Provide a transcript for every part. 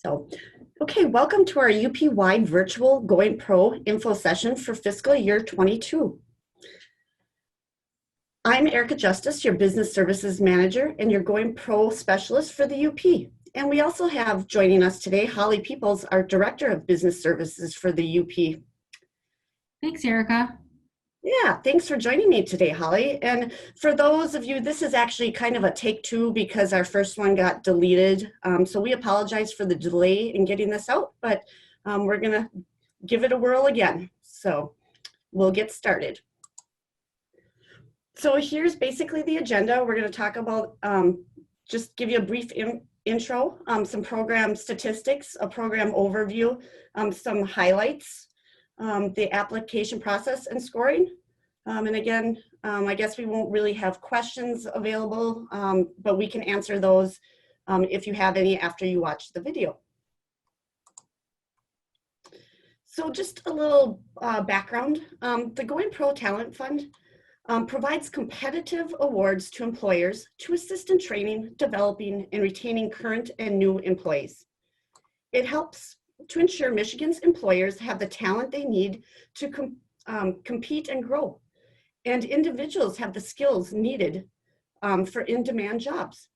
So, okay, welcome to our UP-wide virtual Going Pro info session for fiscal year 22. I'm Erica Justice, your Business Services Manager and your Going Pro Specialist for the UP. And we also have joining us today, Holly Peoples, our Director of Business Services for the UP. Thanks, Erica. Yeah, thanks for joining me today, Holly. And for those of you, this is actually kind of a take two because our first one got deleted. So we apologize for the delay in getting this out, but we're gonna give it a whirl again. So we'll get started. So here's basically the agenda. We're gonna talk about, just give you a brief intro, some program statistics, a program overview, some highlights, the application process and scoring. And again, I guess we won't really have questions available, but we can answer those if you have any after you watch the video. So just a little background. The Going Pro Talent Fund provides competitive awards to employers to assist in training, developing, and retaining current and new employees. It helps to ensure Michigan's employers have the talent they need to compete and grow, and individuals have the skills needed for in-demand jobs.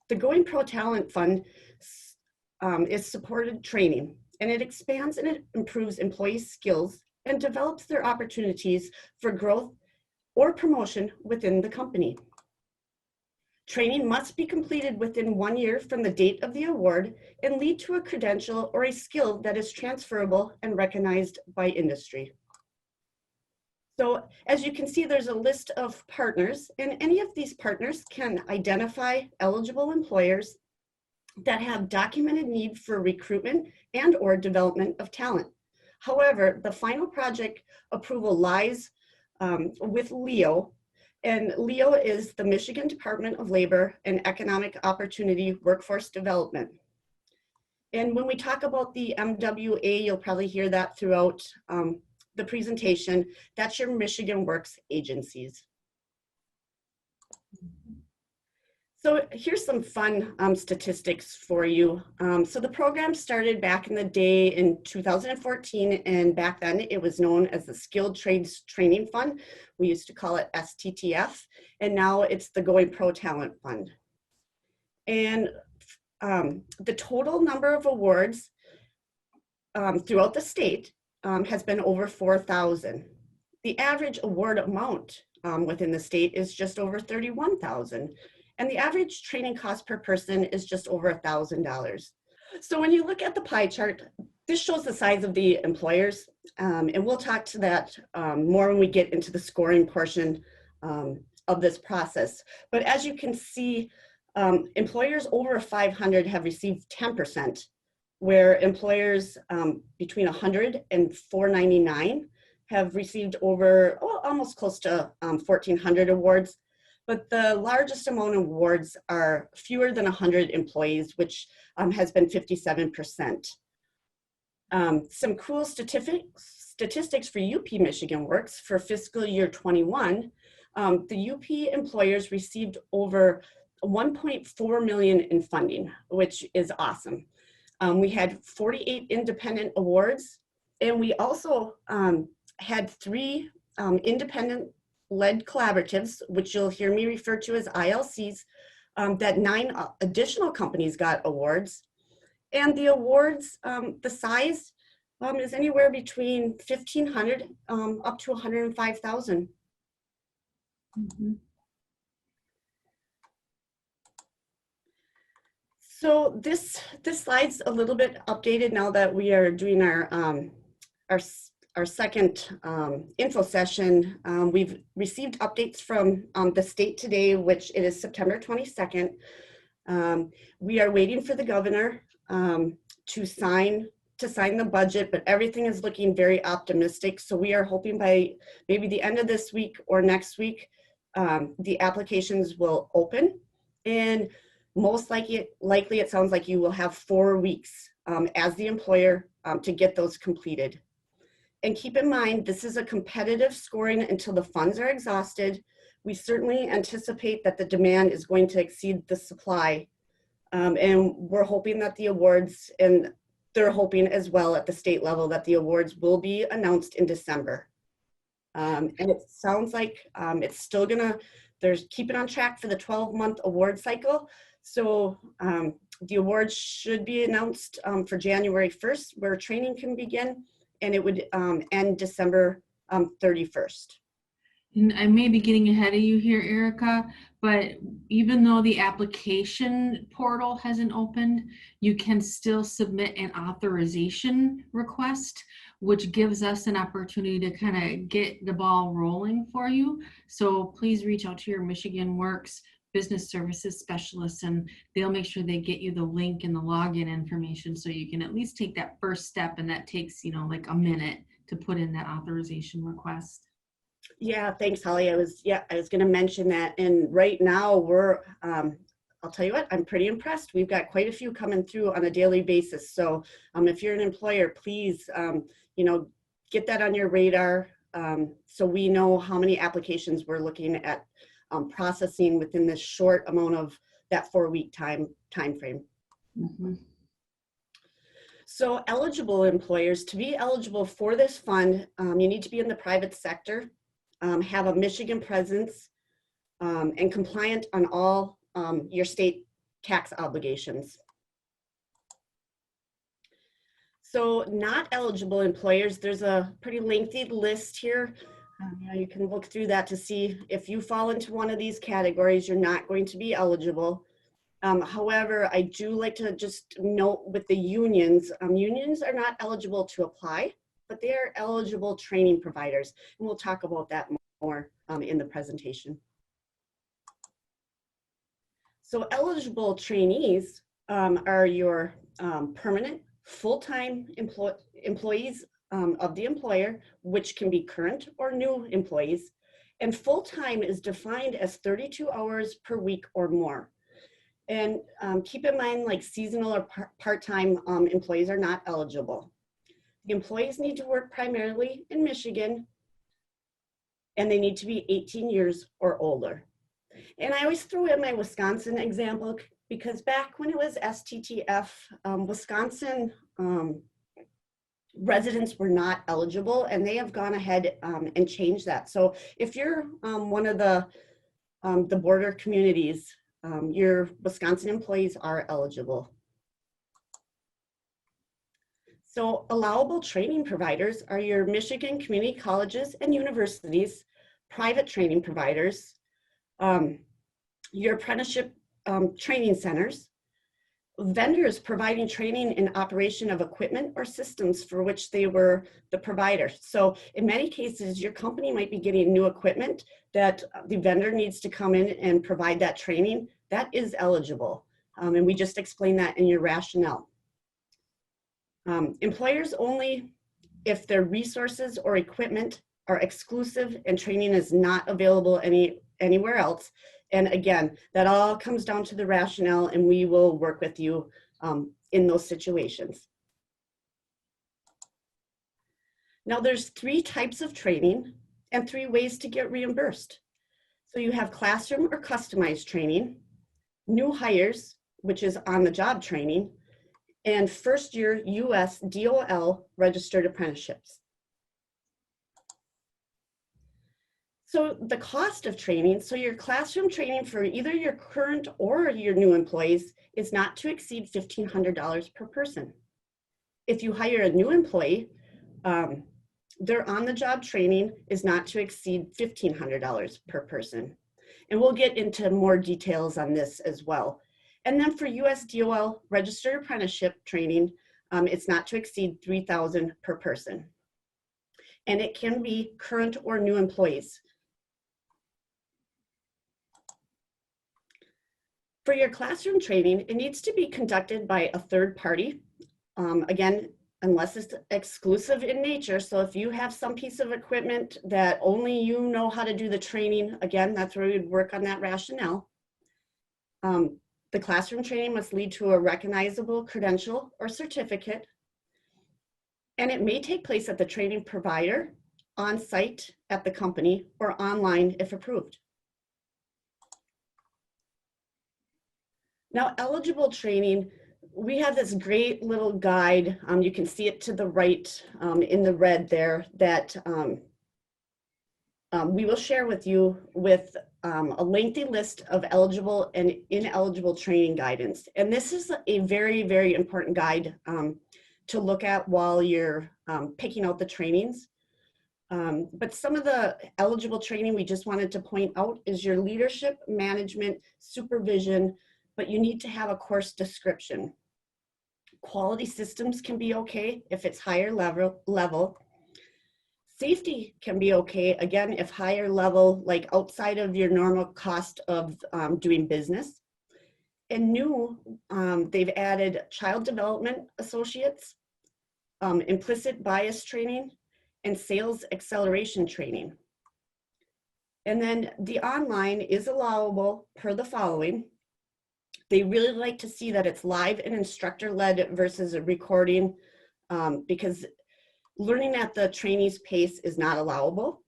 The Going Pro Talent Fund is supported training, and it expands and it improves employees' skills and develops their opportunities for growth or promotion within the company. Training must be completed within 1 year from the date of the award and lead to a credential or a skill that is transferable and recognized by industry. So as you can see, there's a list of partners, and any of these partners can identify eligible employers that have documented need for recruitment and or development of talent. However, the final project approval lies with LEO, and LEO is the Michigan Department of Labor and Economic Opportunity Workforce Development. And when we talk about the MWA, you'll probably hear that throughout the presentation. That's your Michigan Works agencies. So here's some fun statistics for you. So the program started back in the day in 2014, and back then it was known as the Skilled Trades Training Fund. We used to call it STTF, and now it's the Going Pro Talent Fund. And the total number of awards throughout the state has been over 4,000. The average award amount within the state is just over 31,000. And the average training cost per person is just over $1,000. So when you look at the pie chart, this shows the size of the employers, and we'll talk to that more when we get into the scoring portion of this process. But as you can see, employers over 500 have received 10%, where employers between 100 and 499 have received over, almost close to 1,400 awards. But the largest amount of awards are fewer than 100 employees, which has been 57%. Some cool statistics for UP Michigan Works for fiscal year 21. The UP employers received over 1.4 million in funding, which is awesome. We had 48 independent awards, and we also had 3 independent-led collaboratives, which you'll hear me refer to as ILCs, that 9 additional companies got awards. And the awards, the size is anywhere between 1,500 up to 105,000. Mm-hmm. So this slide's a little bit updated now that we are doing our second info session. We've received updates from the state today, which it is September 22nd. We are waiting for the governor to sign the budget, but everything is looking very optimistic. So we are hoping by maybe the end of this week or next week, the applications will open, and most likely it sounds like you will have 4 weeks as the employer to get those completed. And keep in mind, this is a competitive scoring until the funds are exhausted. We certainly anticipate that the demand is going to exceed the supply And we're hoping that the awards, and they're hoping as well at the state level that the awards will be announced in December. And it sounds like it's still they're keeping on track for the 12-month award cycle. So the awards should be announced for January 1st, where training can begin, and it would end December 31st. And I may be getting ahead of you here, Erica, but even though the application portal hasn't opened, you can still submit an authorization request, which gives us an opportunity to kind of get the ball rolling for you. So please reach out to your Michigan Works business services specialists, and they'll make sure they get you the link and the login information so you can at least take that first step, and that takes, you know, like a minute to put in that authorization request. Yeah, thanks, Holly. I was going to mention that. And right now we're, I'll tell you what, I'm pretty impressed. We've got quite a few coming through on a daily basis. So if you're an employer, please, you know, get that on your radar so we know how many applications we're looking at processing within this short amount of that 4-week time frame. Mm-hmm. So eligible employers, to be eligible for this fund, you need to be in the private sector, have a Michigan presence, and compliant on all your state tax obligations. So not eligible employers, there's a pretty lengthy list here. You can look through that to see if you fall into one of these categories, you're not going to be eligible. However, I do like to just note with the unions, unions are not eligible to apply, but they are eligible training providers. And we'll talk about that more in the presentation. So eligible trainees are your permanent full-time employees of the employer, which can be current or new employees. And full-time is defined as 32 hours per week or more. And keep in mind, like seasonal or part-time employees are not eligible. The employees need to work primarily in Michigan, and they need to be 18 years or older. And I always throw in my Wisconsin example because back when it was STTF, Wisconsin residents were not eligible, and they have gone ahead and changed that. So if you're one of the border communities, your Wisconsin employees are eligible. So allowable training providers are your Michigan community colleges and universities, private training providers, your apprenticeship training centers, vendors providing training in operation of equipment or systems for which they were the provider. So in many cases, your company might be getting new equipment that the vendor needs to come in and provide that training. That is eligible. And we just explained that in your rationale. Employers only if their resources or equipment are exclusive and training is not available anywhere else. And again, that all comes down to the rationale, and we will work with you in those situations. Now there's 3 types of training and 3 ways to get reimbursed. So you have classroom or customized training, new hires, which is on-the-job training, and first-year US DOL registered apprenticeships. So the cost of training, so your classroom training for either your current or your new employees is not to exceed $1,500 per person. If you hire a new employee, their on-the-job training is not to exceed $1,500 per person. And we'll get into more details on this as well. And then for US DOL registered apprenticeship training, it's not to exceed $3,000 per person. And it can be current or new employees. For your classroom training, it needs to be conducted by a third party. Again, unless it's exclusive in nature. So if you have some piece of equipment that only you know how to do the training, again, that's where we would work on that rationale. The classroom training must lead to a recognizable credential or certificate. And it may take place at the training provider, on site at the company, or online if approved. Now, eligible training, we have this great little guide. You can see it to the right in the red there that we will share with you with a lengthy list of eligible and ineligible training guidance. And this is a very, very important guide to look at while you're picking out the trainings. But some of the eligible training we just wanted to point out is your leadership, management, supervision, but you need to have a course description. Quality systems can be okay if it's higher level. Safety can be okay, again, if higher level, like outside of your normal cost of doing business. And new, they've added child development associates, implicit bias training, and sales acceleration training. And then the online is allowable per the following. They really like to see that it's live and instructor-led versus a recording because learning at the trainee's pace is not allowable.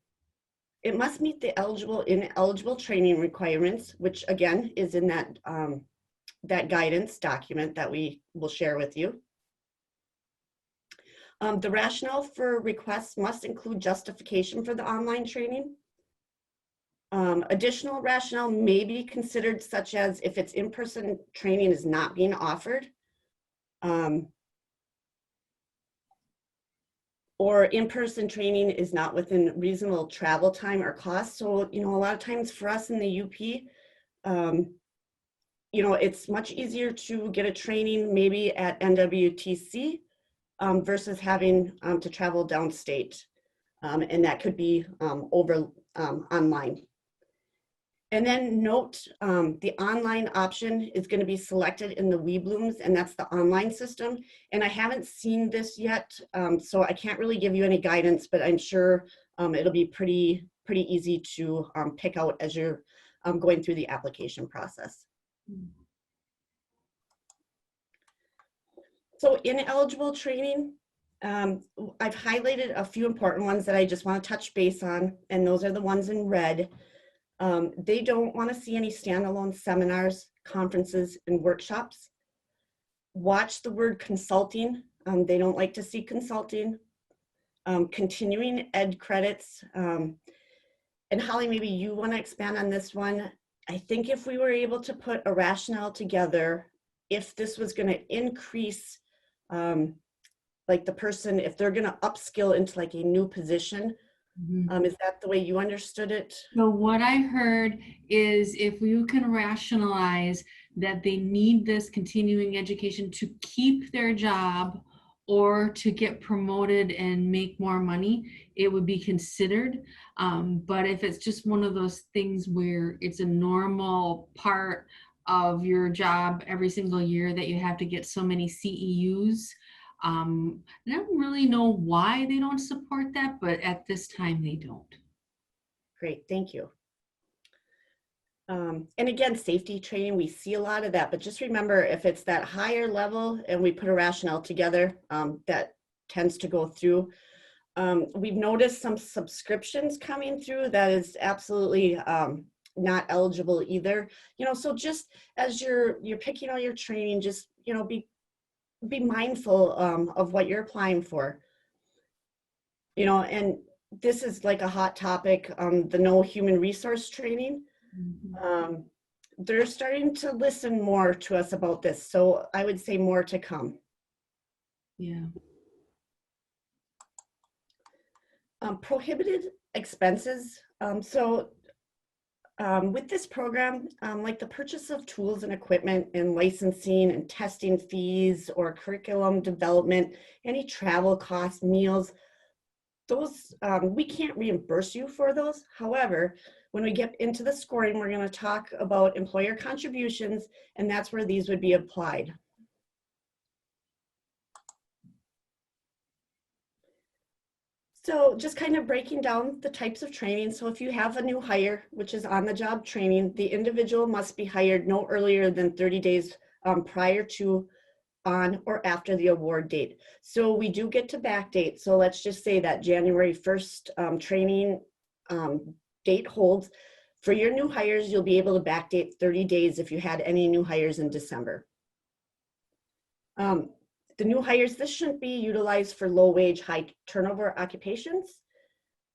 It must meet the eligible, ineligible training requirements, which again is in that, that guidance document that we will share with you. The rationale for requests must include justification for the online training. Additional rationale may be considered, such as if it's in-person training is not being offered, or in-person training is not within reasonable travel time or cost. So, you know, a lot of times for us in the UP, you know, it's much easier to get a training maybe at NWTC versus having to travel downstate. And that could be over online. And then note the online option is going to be selected in the WeBlooms, and that's the online system. And I haven't seen this yet, so I can't really give you any guidance, but I'm sure it'll be pretty easy to pick out as you're going through the application process. So ineligible training, I've highlighted a few important ones that I just want to touch base on, and those are the ones in red. They don't want to see any standalone seminars, conferences, and workshops. Watch the word consulting. They don't like to see consulting. Continuing ed credits. And Holly, maybe you want to expand on this one. I think if we were able to put a rationale together, if this was going to increase, like the person, if they're going to upskill into like a new position, is that the way you understood it? So what I heard is if you can rationalize that they need this continuing education to keep their job or to get promoted and make more money, it would be considered. But if it's just one of those things where it's a normal part of your job every single year that you have to get so many CEUs, I don't really know why they don't support that, but at this time they don't. Great, thank you. And again, safety training, we see a lot of that, but just remember if it's that higher level and we put a rationale together, that tends to go through. We've noticed some subscriptions coming through that is absolutely not eligible either. You know, so just as you're picking out your training, just, you know, be mindful of what you're applying for. You know, and this is like a hot topic, the no human resource training. They're starting to listen more to us about this. So I would say more to come. Yeah. Prohibited expenses. With this program, like the purchase of tools and equipment and licensing and testing fees or curriculum development, any travel costs, meals, those, we can't reimburse you for those. However, when we get into the scoring, we're going to talk about employer contributions, and that's where these would be applied. So just kind of breaking down the types of training. So if you have a new hire, which is on the job training, the individual must be hired no earlier than 30 days prior to, on, or after the award date. So we do get to backdate. So let's just say that January 1st training date holds. For your new hires, you'll be able to backdate 30 days if you had any new hires in December. The new hires, this shouldn't be utilized for low wage, high turnover occupations.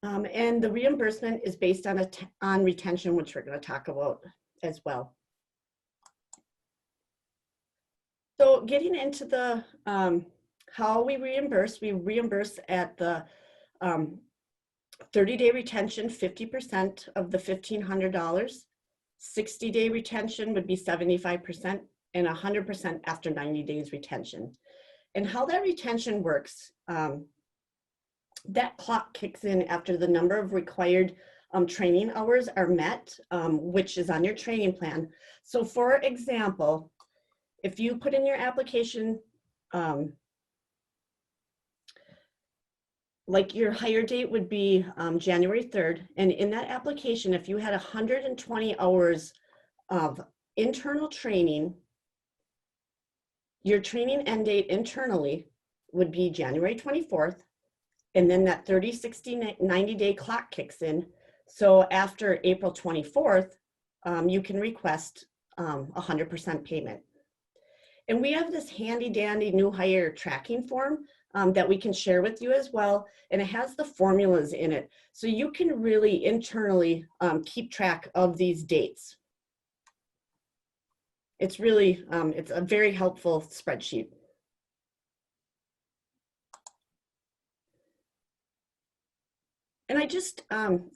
And the reimbursement is based on retention, which we're going to talk about as well. So getting into the how we reimburse at the 30-day retention, 50% of the $1,500. 60-day retention would be 75%, and 100% after 90 days retention. And how that retention works, that clock kicks in after the number of required training hours are met, which is on your training plan. So for example, if you put in your application, like your hire date would be January 3rd, and in that application, if you had 120 hours of internal training, your training end date internally would be January 24th, and then that 30, 60, 90-day clock kicks in. So after April 24th, you can request 100% payment. And we have this handy dandy new hire tracking form that we can share with you as well. And it has the formulas in it. So you can really internally keep track of these dates. It's really, it's a very helpful spreadsheet. And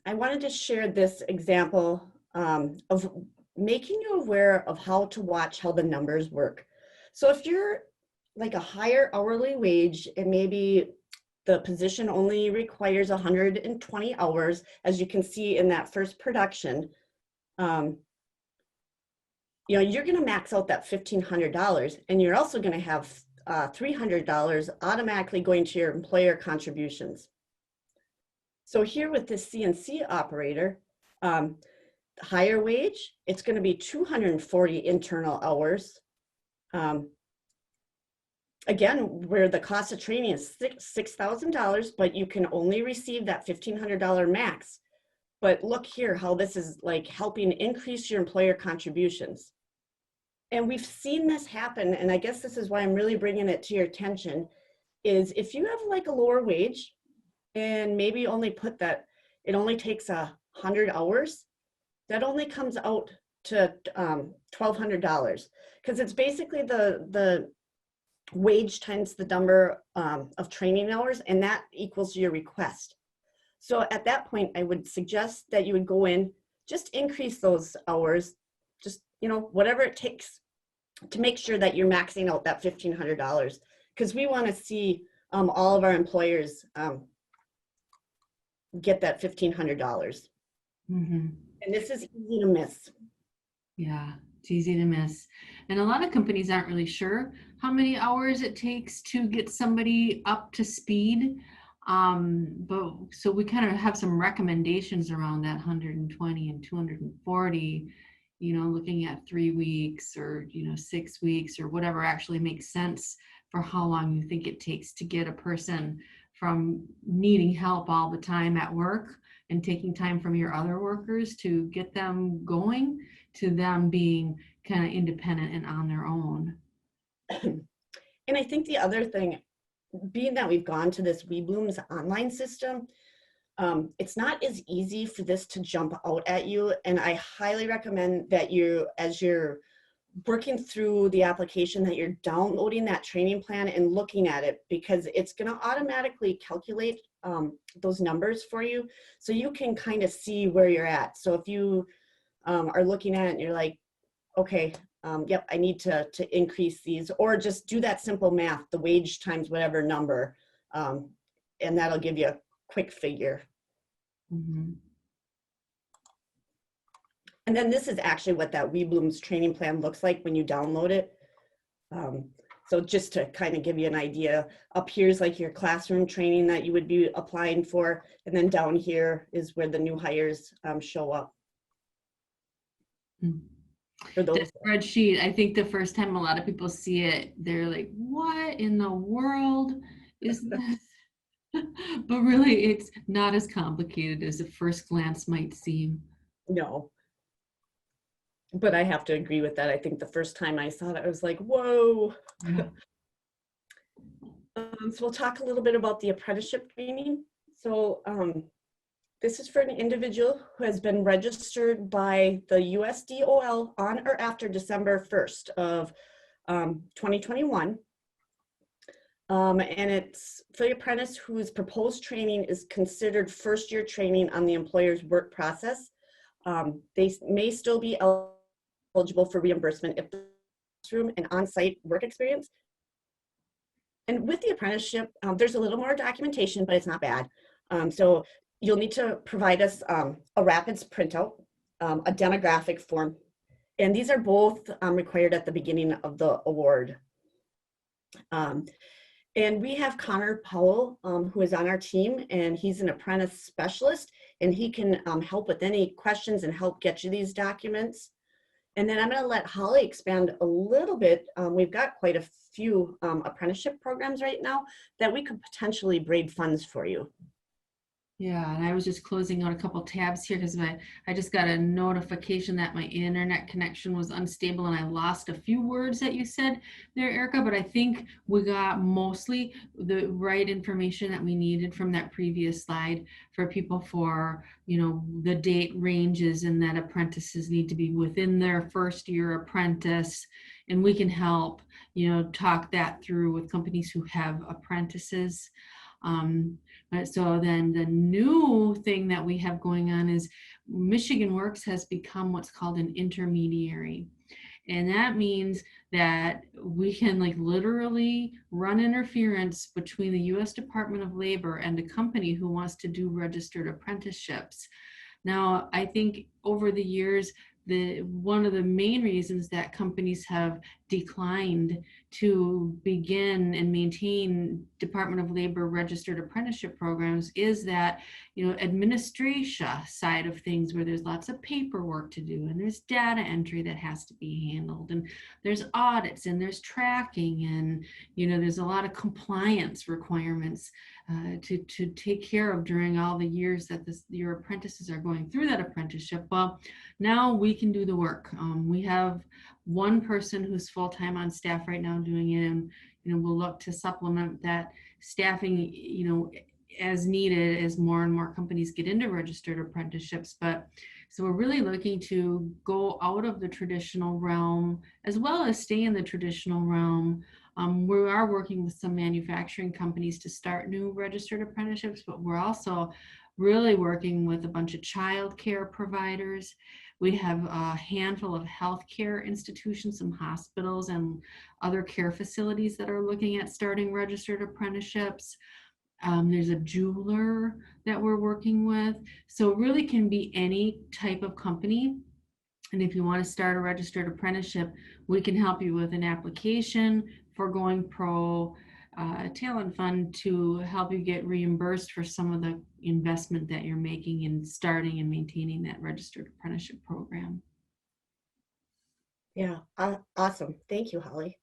I wanted to share this example of making you aware of how to watch how the numbers work. So if you're like a higher hourly wage and maybe the position only requires 120 hours, as you can see in that first production, you know, you're going to max out that $1,500, and you're also going to have $300 automatically going to your employer contributions. So here with this CNC operator, higher wage, it's going to be 240 internal hours. Again, where the cost of training is $6,000, but you can only receive that $1,500 max. But look here how this is like helping increase your employer contributions. And we've seen this happen, and I guess this is why I'm really bringing it to your attention, is if you have like a lower wage and maybe only put that, it only takes 100 hours, that only comes out to $1,200, because it's basically the wage times the number of training hours, and that equals your request. So at that point, I would suggest that you would go in, just increase those hours, just, you know, whatever it takes to make sure that you're maxing out that $1,500, because we want to see all of our employers get that $1,500. Mm-hmm. And this is easy to miss. Yeah, it's easy to miss. And a lot of companies aren't really sure how many hours it takes to get somebody up to speed. But so we kind of have some recommendations around that 120 and 240, you know, looking at 3 weeks or, you know, 6 weeks or whatever actually makes sense for how long you think it takes to get a person from needing help all the time at work and taking time from your other workers to get them going to them being kind of independent and on their own. And I think the other thing, being that we've gone to this WeBloom's online system, it's not as easy for this to jump out at you. And I highly recommend that you, as you're working through the application, that you're downloading that training plan and looking at it, because it's going to automatically calculate those numbers for you, so you can kind of see where you're at. So if you are looking at it and you're like, okay, yep, I need to increase these, or just do that simple math, the wage times whatever number, and that'll give you a quick figure. Mm-hmm. And then this is actually what that WeBloom's training plan looks like when you download it. So just to kind of give you an idea, up here is like your classroom training that you would be applying for, and then down here is where the new hires show up. For those. The spreadsheet, I think the first time a lot of people see it, they're like, what in the world is this? But really, it's not as complicated as at first glance might seem. No, but I have to agree with that. I think the first time I saw it, I was like, whoa. Yeah. So we'll talk a little bit about the apprenticeship training. So this is for an individual who has been registered by the USDOL on or after December 1st of 2021. And it's for the apprentice whose proposed training is considered first-year training on the employer's work process. They may still be eligible for reimbursement if the classroom and on-site work experience. And with the apprenticeship, there's a little more documentation, but it's not bad. So you'll need to provide us a RAPIDS printout, a demographic form, and these are both required at the beginning of the award. And we have Connor Powell, who is on our team, and he's an apprentice specialist, and he can help with any questions and help get you these documents. And then I'm going to let Holly expand a little bit. We've got quite a few apprenticeship programs right now that we could potentially braid funds for you. Yeah, and I was just closing out a couple tabs here because I just got a notification that my internet connection was unstable and I lost a few words that you said there, Erica, but I think we got mostly the right information that we needed from that previous slide for people for, you know, the date ranges and that apprentices need to be within their first year apprentice. And we can help, you know, talk that through with companies who have apprentices. So then the new thing that we have going on is Michigan Works has become what's called an intermediary. And that means that we can like literally run interference between the US Department of Labor and a company who wants to do registered apprenticeships. Now, I think over the years, one of the main reasons that companies have declined to begin and maintain Department of Labor registered apprenticeship programs is that, you know, administration side of things where there's lots of paperwork to do and there's data entry that has to be handled and there's audits and there's tracking and, you know, there's a lot of compliance requirements to take care of during all the years that your apprentices are going through that apprenticeship. Well, now we can do the work. We have one person who's full-time on staff right now doing it, and you know we'll look to supplement that staffing, you know, as needed as more and more companies get into registered apprenticeships. But so we're really looking to go out of the traditional realm as well as stay in the traditional realm. We are working with some manufacturing companies to start new registered apprenticeships, but we're also really working with a bunch of childcare providers. We have a handful of healthcare institutions, some hospitals and other care facilities that are looking at starting registered apprenticeships. There's a jeweler that we're working with. So it really can be any type of company. And if you want to start a registered apprenticeship, we can help you with an application for Going Pro, talent fund to help you get reimbursed for some of the investment that you're making in starting and maintaining that registered apprenticeship program. Yeah, awesome. Thank you, Holly.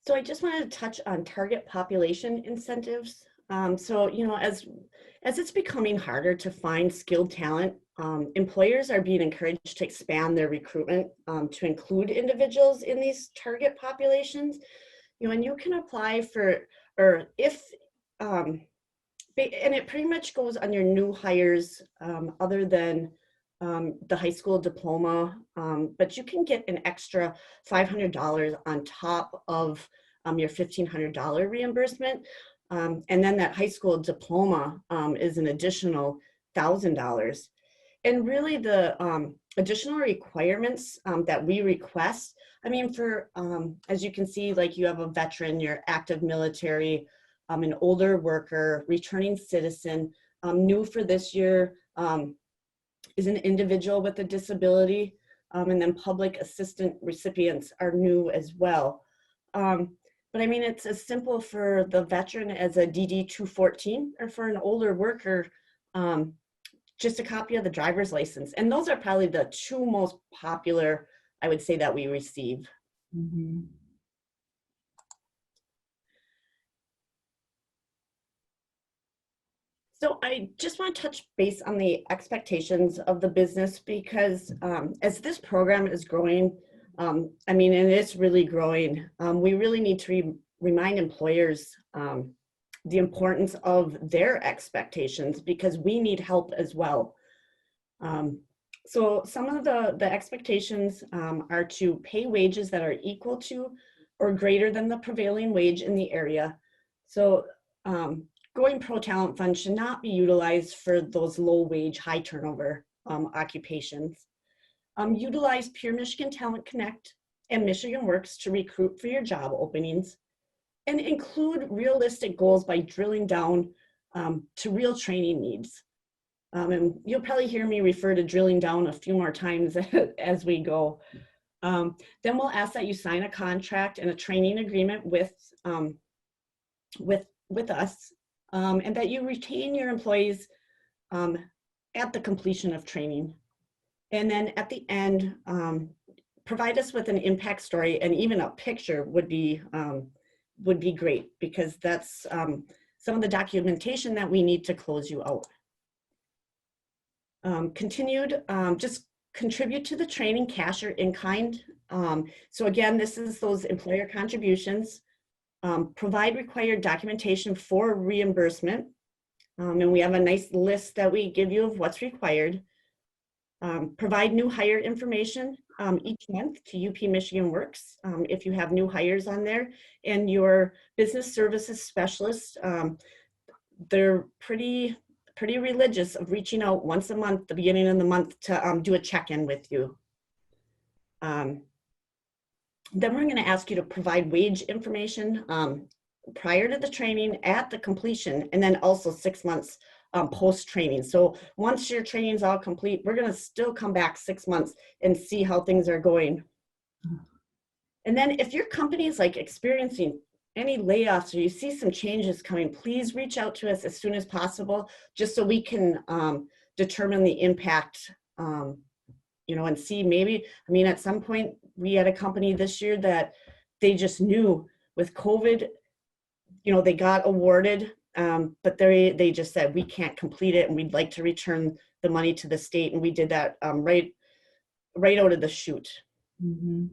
So I just wanted to touch on target population incentives. So, you know, as it's becoming harder to find skilled talent, employers are being encouraged to expand their recruitment to include individuals in these target populations. You know, and you can apply for, or if, and it pretty much goes on your new hires other than the high school diploma, but you can get an extra $500 on top of your $1,500 reimbursement. And then that high school diploma is an additional $1,000. And really the additional requirements that we request, I mean, for, as you can see, like you have a veteran, you're active military, an older worker, returning citizen, new for this year, is an individual with a disability, and then public assistant recipients are new as well. But I mean, it's as simple for the veteran as a DD 214, or for an older worker, just a copy of the driver's license. And those are probably the two most popular, I would say, that we receive. Mm-hmm. So I just want to touch base on the expectations of the business because as this program is growing, I mean, and it's really growing, we really need to remind employers the importance of their expectations because we need help as well. So some of the expectations are to pay wages that are equal to or greater than the prevailing wage in the area. So Going pro talent fund should not be utilized for those low wage, high turnover occupations. Utilize Pure Michigan Talent Connect and Michigan Works to recruit for your job openings, and include realistic goals by drilling down to real training needs. And you'll probably hear me refer to drilling down a few more times as we go. Then we'll ask that you sign a contract and a training agreement with us, and that you retain your employees at the completion of training. And then at the end, provide us with an impact story, and even a picture would be great, because that's some of the documentation that we need to close you out. Just contribute to the training, cash or in kind. So again, this is those employer contributions. Provide required documentation for reimbursement. And we have a nice list that we give you of what's required. Provide new hire information each month to UP Michigan Works if you have new hires on there. And your business services specialists, they're pretty religious of reaching out once a month, the beginning of the month, to do a check-in with you. Then we're going to ask you to provide wage information prior to the training, at the completion, and then also 6 months post-training. So once your training is all complete, we're going to still come back 6 months and see how things are going. And then if your company is like experiencing any layoffs, or you see some changes coming, please reach out to us as soon as possible, just so we can determine the impact, you know, and see maybe, I mean, at some point we had a company this year that they just knew with COVID, you know, they got awarded, but they just said, we can't complete it and we'd like to return the money to the state. And we did that right out of the chute. Mm-hmm.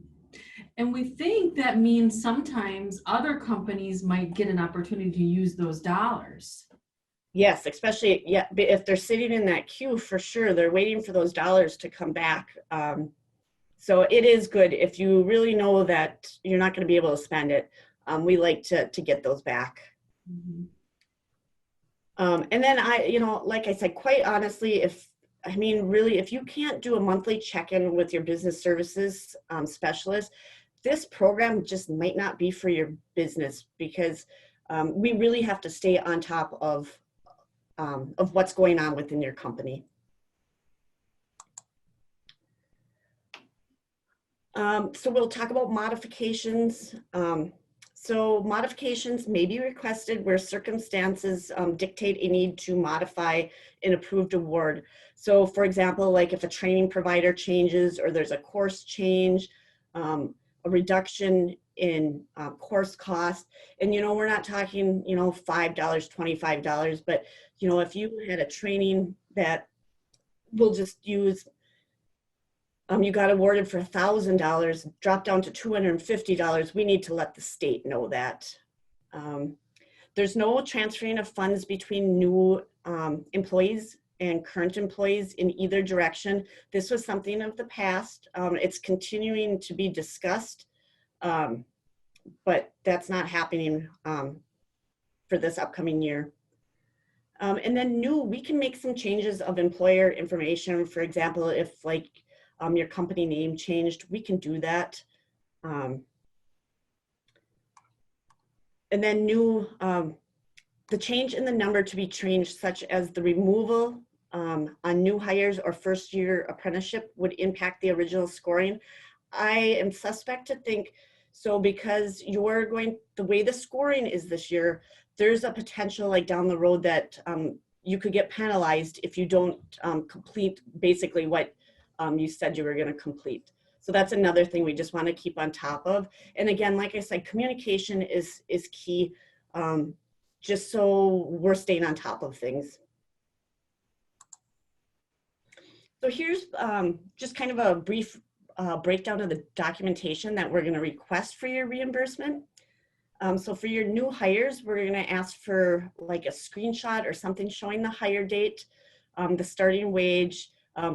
And we think that means sometimes other companies might get an opportunity to use those dollars. Yes, especially if they're sitting in that queue, for sure, they're waiting for those dollars to come back. So it is good if you really know that you're not going to be able to spend it. We like to get those back. Mm-hmm. And then you know, like I said, quite honestly, if you can't do a monthly check-in with your business services specialist, this program just might not be for your business, because we really have to stay on top of what's going on within your company. So we'll talk about modifications. So modifications may be requested where circumstances dictate a need to modify an approved award. So for example, like if a training provider changes, or there's a course change, a reduction in course cost. And, you know, we're not talking, you know, $5, $25, but, you know, if you had a training that we'll just use, you got awarded for $1,000, dropped down to $250, we need to let the state know that. There's no transferring of funds between new employees and current employees in either direction. This was something of the past. It's continuing to be discussed, but that's not happening for this upcoming year. And then we can make some changes of employer information. For example, if like your company name changed, we can do that. And then the change in the number to be changed, such as the removal on new hires or first year apprenticeship, would impact the original scoring. I am suspect to think so, because the way the scoring is this year, there's a potential like down the road that you could get penalized if you don't complete basically what you said you were going to complete. So that's another thing we just want to keep on top of. And again, like I said, communication is key, just so we're staying on top of things. So here's just kind of a brief breakdown of the documentation that we're going to request for your reimbursement. So for your new hires, we're going to ask for like a screenshot or something showing the hire date, the starting wage,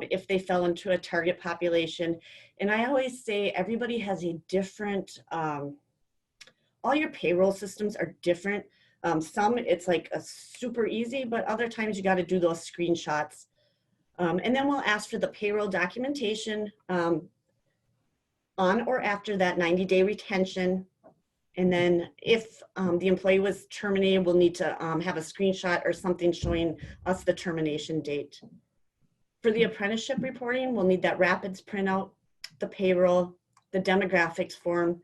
if they fell into a target population. And I always say everybody has a different, all your payroll systems are different. Some it's like a super easy, but other times you got to do those screenshots. And then we'll ask for the payroll documentation on or after that 90-day retention. And then if the employee was terminated, we'll need to have a screenshot or something showing us the termination date. For the apprenticeship reporting, we'll need that RAPIDS printout, the payroll, the demographics form,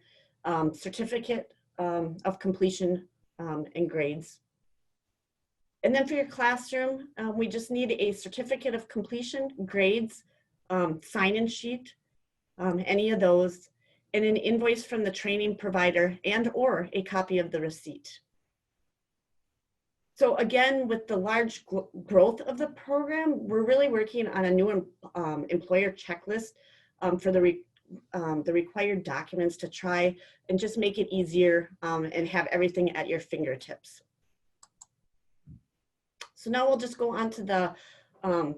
certificate of completion and grades. And then for your classroom, we just need a certificate of completion, grades, sign-in sheet, any of those, and an invoice from the training provider and or a copy of the receipt. So again, with the large growth of the program, we're really working on a new employer checklist for the required documents to try and just make it easier and have everything at your fingertips. So now we'll just go on to the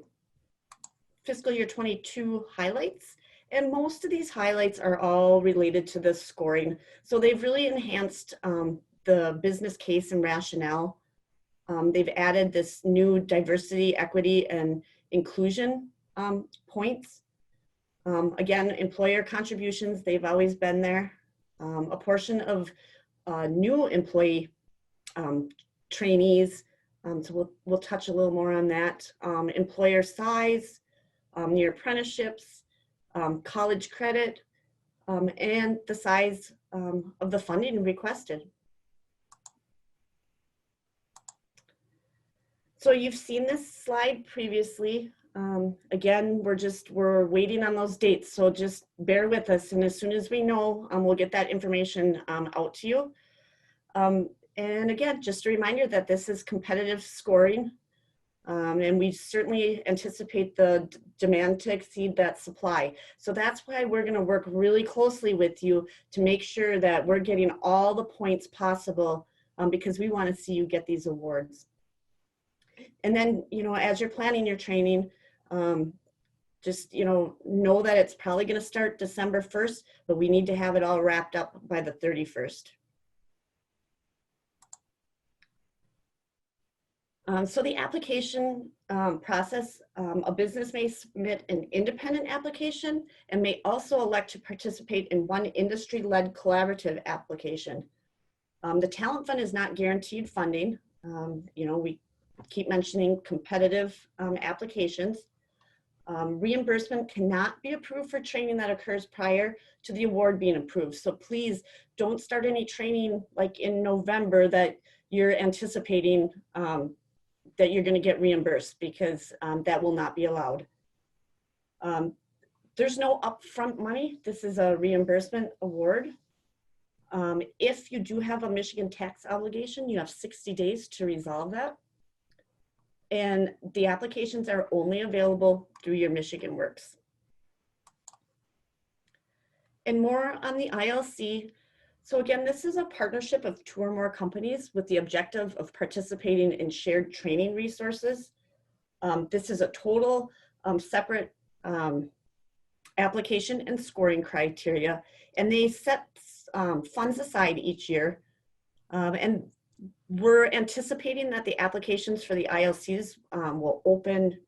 fiscal year 22 highlights. And most of these highlights are all related to the scoring. So they've really enhanced the business case and rationale. They've added this new diversity, equity, and inclusion points. Again, employer contributions, they've always been there. A portion of new employee trainees, so we'll touch a little more on that. Employer size, your apprenticeships, college credit, and the size of the funding requested. So you've seen this slide previously. Again, we're waiting on those dates, so just bear with us, and as soon as we know, we'll get that information out to you. And again, just a reminder that this is competitive scoring, and we certainly anticipate the demand to exceed that supply. So that's why we're going to work really closely with you to make sure that we're getting all the points possible, because we want to see you get these awards. And then, as you're planning your training, just, know that it's probably going to start December 1st, but we need to have it all wrapped up by the 31st. So the application process, a business may submit an independent application and may also elect to participate in one industry-led collaborative application. The Talent Fund is not guaranteed funding. We keep mentioning competitive applications. Reimbursement cannot be approved for training that occurs prior to the award being approved. So please don't start any training like in November that you're anticipating that you're going to get reimbursed, because that will not be allowed. There's no upfront money. This is a reimbursement award. If you do have a Michigan tax obligation, you have 60 days to resolve that. And the applications are only available through your Michigan Works. And more on the ILC. So again, this is a partnership of 2 or more companies with the objective of participating in shared training resources. This is a total separate application and scoring criteria, and they set funds aside each year. And we're anticipating that the applications for the ILCs will open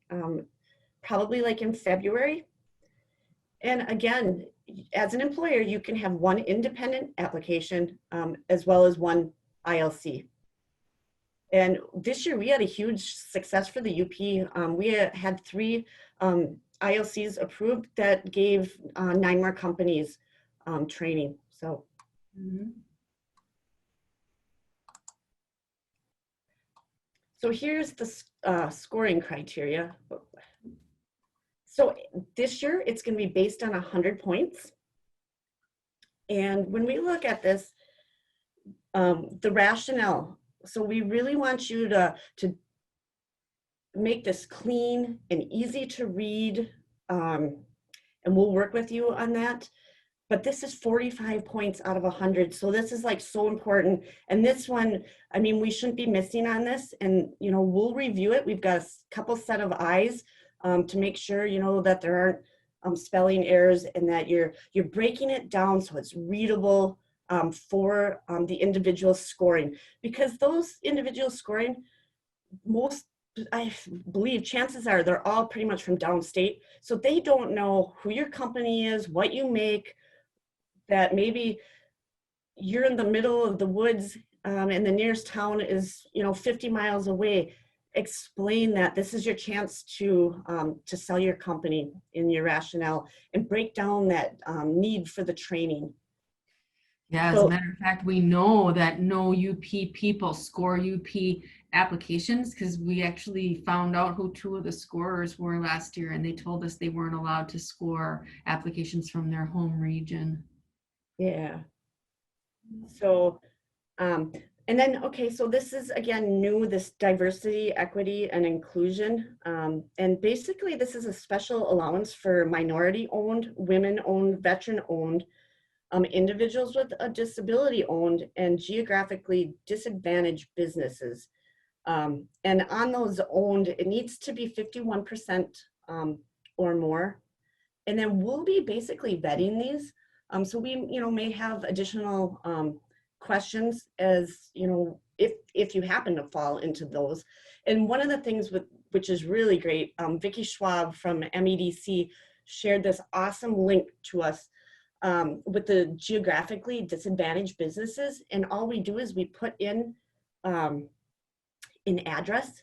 probably like in February. And again, as an employer, you can have one independent application as well as one ILC. And this year we had a huge success for the UP. We had 3 ILCs approved that gave 9 more companies training. So. Mm-hmm. So here's the scoring criteria. So this year it's going to be based on 100 points. And when we look at this, the rationale, so we really want you to make this clean and easy to read, and we'll work with you on that. But this is 45 points out of 100. So this is like so important. And this one, I mean, we shouldn't be missing on this. And, you know, we'll review it. We've got a couple set of eyes to make sure, you know, that there aren't spelling errors and that you're breaking it down so it's readable for the individual scoring. Because those individual scoring, most, I believe chances are they're all pretty much from downstate. So they don't know who your company is, what you make, that maybe you're in the middle of the woods and the nearest town is, you know, 50 miles away. Explain that this is your chance to sell your company in your rationale and break down that need for the training. Yeah, as a matter of fact, we know that no UP people score UP applications because we actually found out who 2 of the scorers were last year, and they told us they weren't allowed to score applications from their home region. Yeah. So, and then, okay, so this is again new, this diversity, equity, and inclusion. And basically this is a special allowance for minority-owned, women-owned, veteran-owned, individuals with a disability-owned, and geographically disadvantaged businesses. And on those owned, it needs to be 51% or more. And then we'll be basically vetting these. So we, you know, may have additional questions as, you know, if you happen to fall into those. And one of the things which is really great, Vicki Schwab from MEDC shared this awesome link to us with the geographically disadvantaged businesses. And all we do is we put in an address,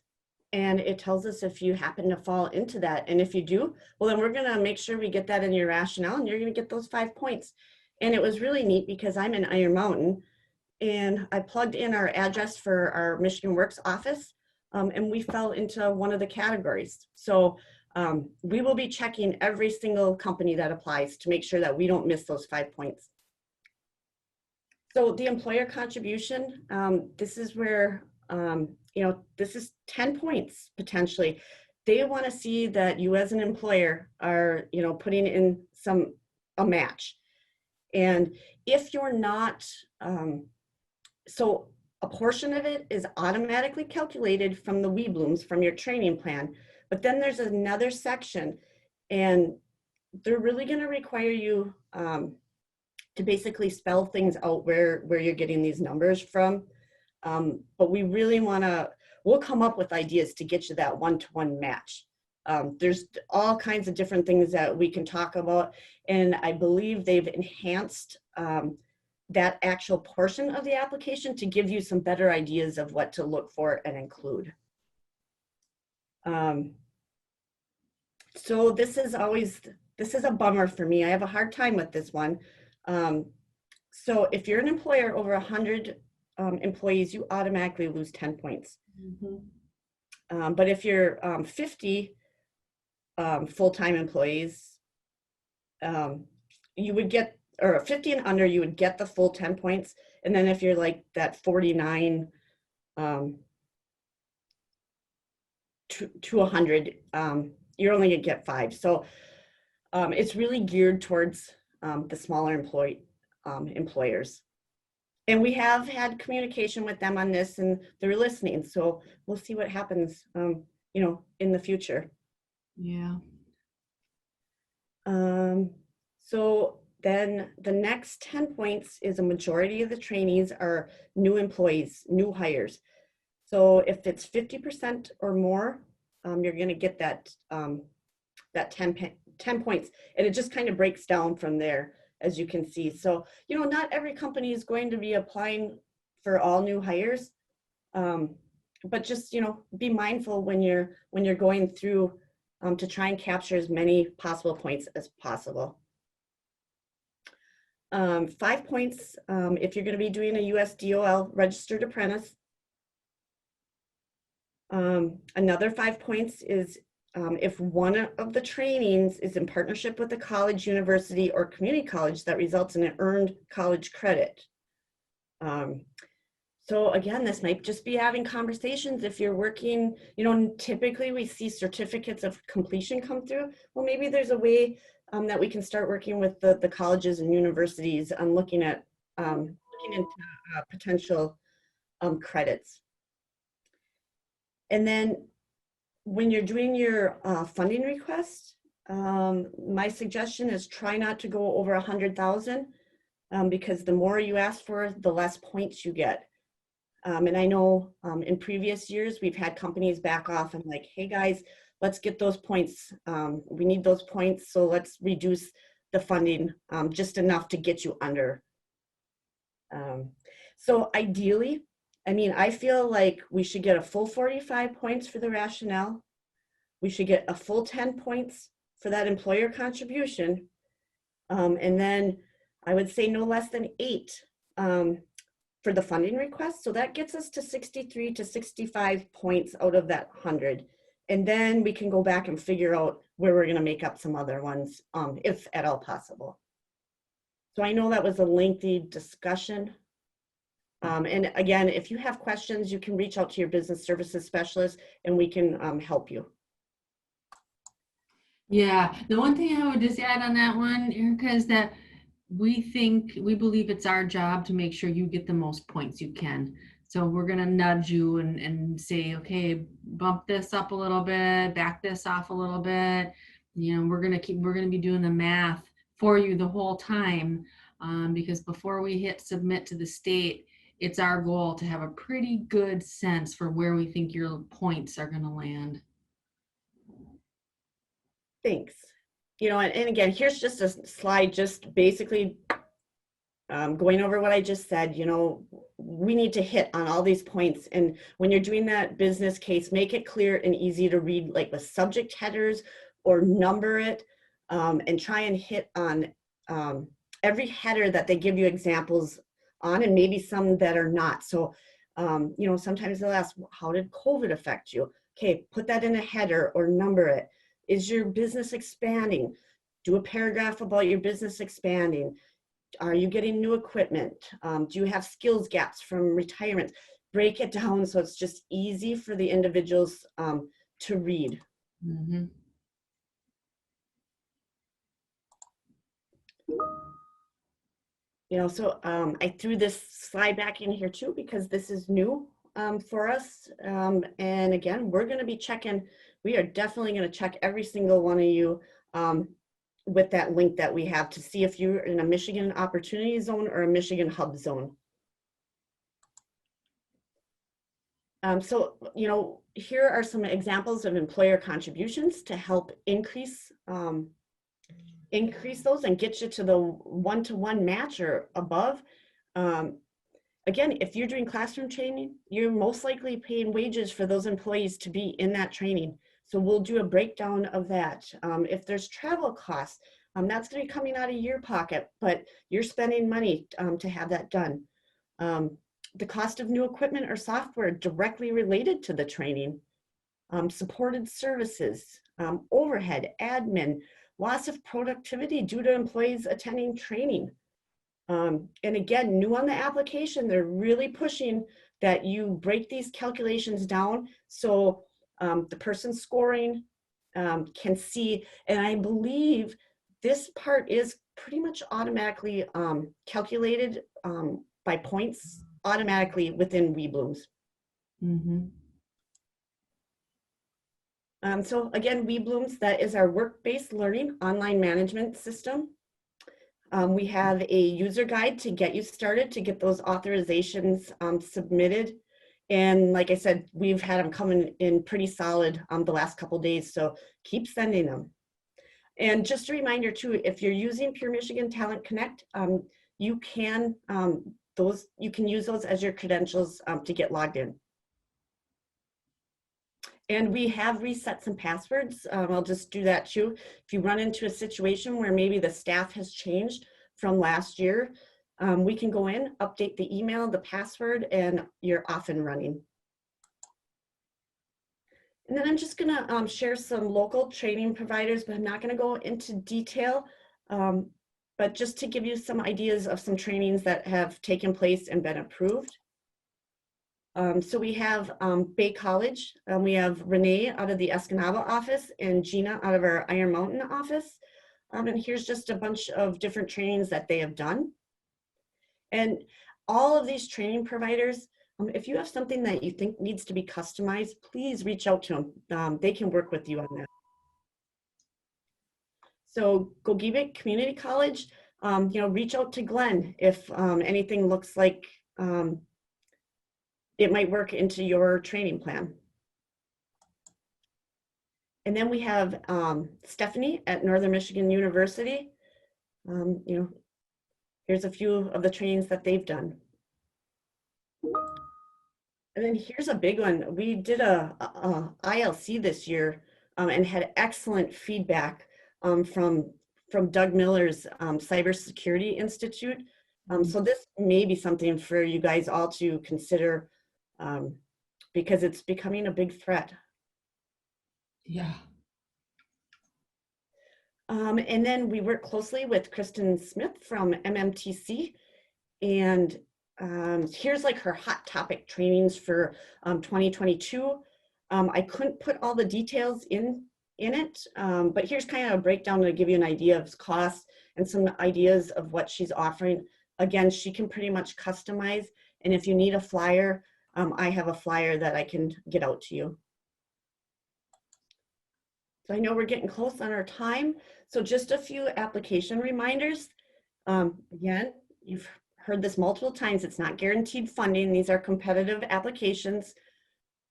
and it tells us if you happen to fall into that. And if you do, well, then we're gonna make sure we get that in your rationale, and you're gonna get those 5 points. And it was really neat because I'm in Iron Mountain, and I plugged in our address for our Michigan Works office, and we fell into one of the categories. So we will be checking every single company that applies to make sure that we don't miss those 5 points. So the employer contribution, this is where, you know, this is 10 points potentially. They want to see that you as an employer are, you know, putting in a match. And if you're not, so a portion of it is automatically calculated from the WeBlooms, from your training plan. But then there's another section, and they're really going to require you to basically spell things out where you're getting these numbers from. But we really want to, we'll come up with ideas to get you that one-to-one match. There's all kinds of different things that we can talk about. And I believe they've enhanced that actual portion of the application to give you some better ideas of what to look for and include. So this is a bummer for me. I have a hard time with this one. So if you're an employer over 100 employees, you automatically lose 10 points. Mm-hmm. But if you're 50 full-time employees, you would get, or 50 and under, you would get the full 10 points. And then if you're like that 49 to 100, you're only gonna get 5. So it's really geared towards the smaller employers. And we have had communication with them on this, and they're listening. So we'll see what happens, you know, in the future. Yeah. So then the next 10 points is a majority of the trainees are new employees, new hires. So if it's 50% or more, you're going to get that 10 points, and it just kind of breaks down from there, as you can see. So, you know, not every company is going to be applying for all new hires, but just, you know, be mindful when you're going through to try and capture as many possible points as possible. 5 points if you're going to be doing a USDOL registered apprentice. Another 5 points is if one of the trainings is in partnership with a college, university, or community college that results in an earned college credit. So again, this might just be having conversations if you're working, you know, typically we see certificates of completion come through. Well, maybe there's a way that we can start working with the colleges and universities on looking at looking into potential credits. And then when you're doing your funding request, my suggestion is try not to go over 100,000 because the more you ask for, the less points you get. And I know in previous years, we've had companies back off and like, hey guys, let's get those points. We need those points, so let's reduce the funding just enough to get you under. So ideally, I mean, I feel like we should get a full 45 points for the rationale. We should get a full 10 points for that employer contribution. And then I would say no less than 8 for the funding request. So that gets us to 63 to 65 points out of that 100. And then we can go back and figure out where we're gonna make up some other ones, if at all possible. So I know that was a lengthy discussion. And again, if you have questions, you can reach out to your business services specialist and we can help you. Yeah, the one thing I would just add on that one, Erica, is that we believe it's our job to make sure you get the most points you can. So we're gonna nudge you and say, okay, bump this up a little bit, back this off a little bit. You know, we're gonna be doing the math for you the whole time, because before we hit submit to the state, it's our goal to have a pretty good sense for where we think your points are gonna land. Thanks. You know, and again, here's just a slide, just basically going over what I just said. You know, we need to hit on all these points. And when you're doing that business case, make it clear and easy to read, like with subject headers or number it, and try and hit on every header that they give you examples on, and maybe some that are not. So, you know, sometimes they'll ask, how did COVID affect you? Okay, put that in a header or number it. Is your business expanding? Do a paragraph about your business expanding. Are you getting new equipment? Do you have skills gaps from retirement? Break it down so it's just easy for the individuals to read. Mm-hmm. You know, so I threw this slide back in here too because this is new for us. And again, we're going to be checking. We are definitely going to check every single one of you with that link that we have to see if you're in a Michigan Opportunity Zone or a Michigan Hub Zone. So, you know, here are some examples of employer contributions to help increase those and get you to the one-to-one match or above. Again, if you're doing classroom training, you're most likely paying wages for those employees to be in that training. So we'll do a breakdown of that. If there's travel costs, that's going to be coming out of your pocket, but you're spending money to have that done. The cost of new equipment or software directly related to the training, supported services, overhead, admin, loss of productivity due to employees attending training. And again, new on the application, they're really pushing that you break these calculations down so the person scoring can see. And I believe this part is pretty much automatically calculated by points automatically within WeBlooms. Mm-hmm. So again, WeBlooms, that is our work-based learning online management system. We have a user guide to get you started, to get those authorizations submitted. And like I said, we've had them coming in pretty solid the last couple of days, so keep sending them. And just a reminder too, if you're using Pure Michigan Talent Connect, you can use those as your credentials to get logged in. And we have reset some passwords. I'll just do that too. If you run into a situation where maybe the staff has changed from last year, we can go in, update the email, the password, and you're off and running. And then I'm just gonna share some local training providers, but I'm not gonna go into detail, but just to give you some ideas of some trainings that have taken place and been approved. So we have Bay College, we have Renee out of the Escanaba office and Gina out of our Iron Mountain office. And here's just a bunch of different trainings that they have done. And all of these training providers, if you have something that you think needs to be customized, please reach out to them. They can work with you on that. So Gogebic Community College, reach out to Glenn if anything looks like it might work into your training plan. And then we have Stephanie at Northern Michigan University. Here's a few of the trainings that they've done. And then here's a big one. We did a ILC this year and had excellent feedback from Doug Miller's Cybersecurity Institute. So this may be something for you guys all to consider because it's becoming a big threat. Yeah. And then we work closely with Kristen Smith from MMTC, and here's like her hot topic trainings for 2022. I couldn't put all the details in it, but here's kind of a breakdown to give you an idea of cost and some ideas of what she's offering. Again, she can pretty much customize, and if you need a flyer, I have a flyer that I can get out to you. So I know we're getting close on our time, so just a few application reminders. Again, you've heard this multiple times, it's not guaranteed funding. These are competitive applications.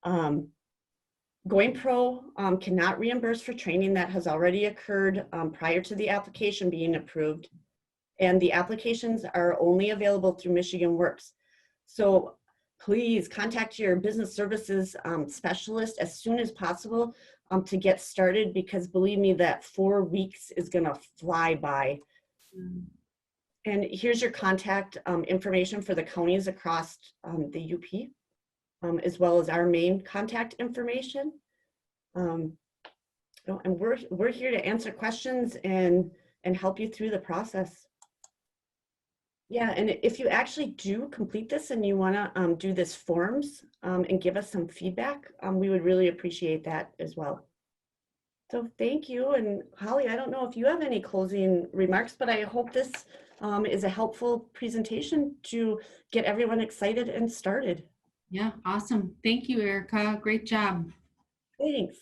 Going Pro cannot reimburse for training that has already occurred prior to the application being approved. And the applications are only available through Michigan Works. So please contact your business services specialist as soon as possible to get started, because believe me, that 4 weeks is gonna fly by. And here's your contact information for the counties across the UP, as well as our main contact information. And we're here to answer questions and help you through the process. Yeah, and if you actually do complete this and you want to do this forms and give us some feedback, we would really appreciate that as well. So thank you. And Holly, I don't know if you have any closing remarks, but I hope this is a helpful presentation to get everyone excited and started. Yeah, awesome. Thank you, Erica. Great job. Thanks.